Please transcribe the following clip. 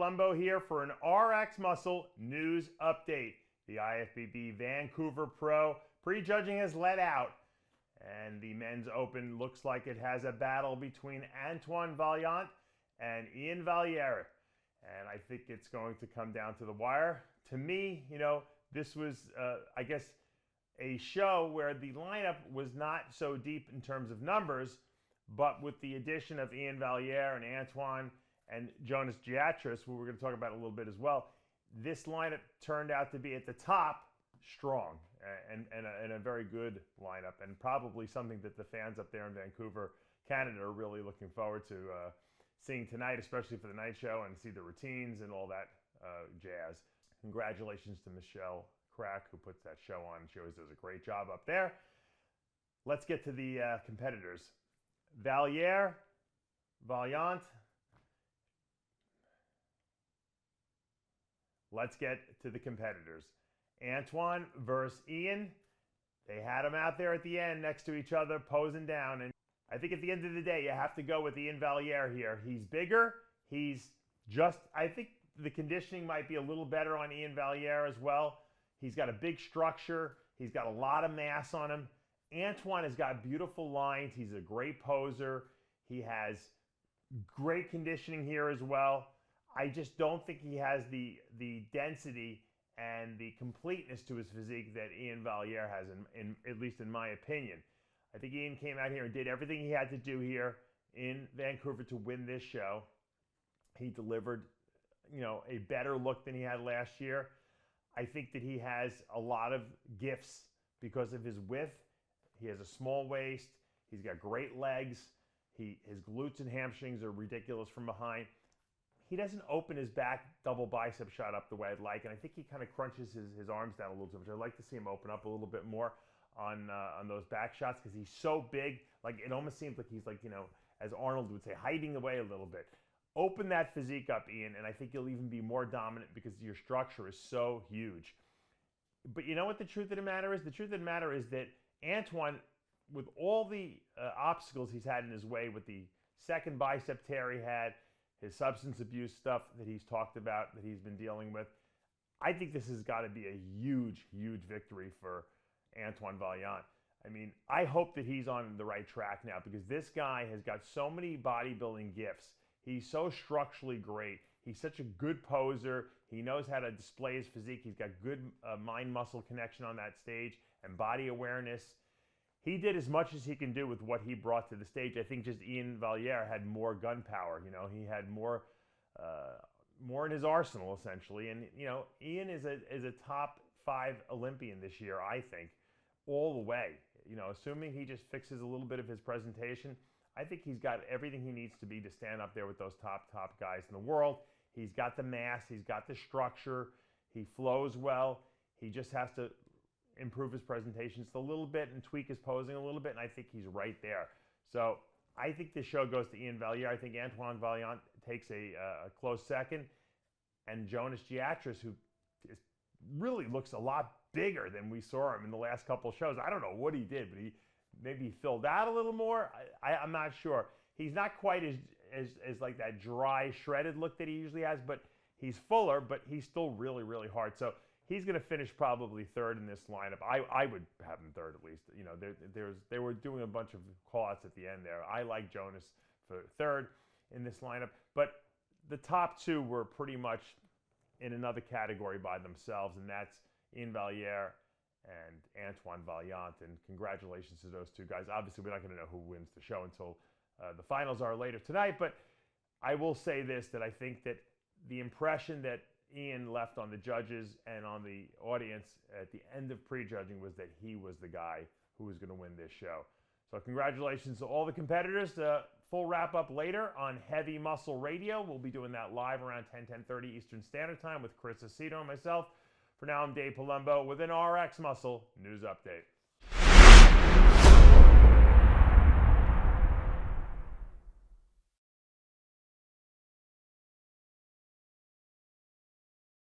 Palumbo here for an RX Muscle news update. The IFBB Vancouver Pro prejudging has let out, and the men's open looks like it has a battle between Vaillant and Valliere. And I think it's going to come down to the wire. To me, this was, I guess, a show where the lineup was not so deep in terms of numbers, but with the addition of Valliere and Antoine and Jonas Giatris, who we're going to talk about a little bit as well, this lineup turned out to be at the top strong and a very good lineup, and probably something that the fans up there in Vancouver, Canada, are really looking forward to seeing tonight, especially for the night show, and see the routines and all that jazz. Congratulations to Michelle Crack, who puts that show on. She always does a great job up there. Let's get to the competitors. Valliere, Vaillant. Let's get to the competitors. Antoine versus Ian. They had them out there at the end next to each other, posing down. And I think at the end of the day, you have to go with Valliere here. He's bigger. I think the conditioning might be a little better on Valliere as well. He's got a big structure. He's got a lot of mass on him. Antoine has got beautiful lines. He's a great poser. He has great conditioning here as well. I just don't think he has the density and the completeness to his physique that Valliere has, at least in my opinion. I think Ian came out here and did everything he had to do here in Vancouver to win this show. He delivered, a better look than he had last year. I think that he has a lot of gifts because of his width. He has a small waist. He's got great legs. His glutes and hamstrings are ridiculous from behind. He doesn't open his back double bicep shot up the way I'd like, and I think he kind of crunches his arms down a little too much. I'd like to see him open up a little bit more on those back shots, because he's so big. Like, it almost seems like he's, like, as Arnold would say, hiding away a little bit. Open that physique up, Ian, and I think you'll even be more dominant because your structure is so huge. But you know what the truth of the matter is? The truth of the matter is that Antoine, with all the obstacles he's had in his way, with the second bicep tear he had, his substance abuse stuff that he's talked about, that he's been dealing with, I think this has got to be a huge, huge victory for Antoine Vaillant. I mean, I hope that he's on the right track now, because this guy has got so many bodybuilding gifts. He's so structurally great. He's such a good poser. He knows how to display his physique. He's got good mind-muscle connection on that stage and body awareness. He did as much as he can do with what he brought to the stage. I think just Valliere had more gunpowder. He had more in his arsenal, essentially. And Ian is a top 5 Olympian this year, I think, all the way. Assuming he just fixes a little bit of his presentation, I think he's got everything he needs to be to stand up there with those top guys in the world. He's got the mass. He's got the structure. He flows well. He just has to improve his presentation just a little bit and tweak his posing a little bit, and I think he's right there. So I think this show goes to Valliere. I think Antoine Vaillant takes a close second, and Jonas Giatris, who really looks a lot bigger than we saw him in the last couple of shows. I don't know what he did, but maybe he filled out a little more. I'm not sure. He's not quite as like that dry, shredded look that he usually has, but he's fuller, but he's still really, really hard. So he's going to finish probably third in this lineup. I would have him third at least. They were doing a bunch of call-outs at the end there. I like Jonas for third in this lineup, but the top two were pretty much in another category by themselves, and that's Valliere and Antoine Vaillant. And congratulations to those two guys. Obviously, we're not going to know who wins the show until the finals are later tonight, but I will say this, that I think that the impression that Ian left on the judges and on the audience at the end of prejudging was that he was the guy who was going to win this show. So congratulations to all the competitors. Full wrap-up later on Heavy Muscle Radio. We'll be doing that live around 10:30 Eastern Standard Time with Chris Aceto and myself. For now, I'm Dave Palumbo with an RX Muscle News Update.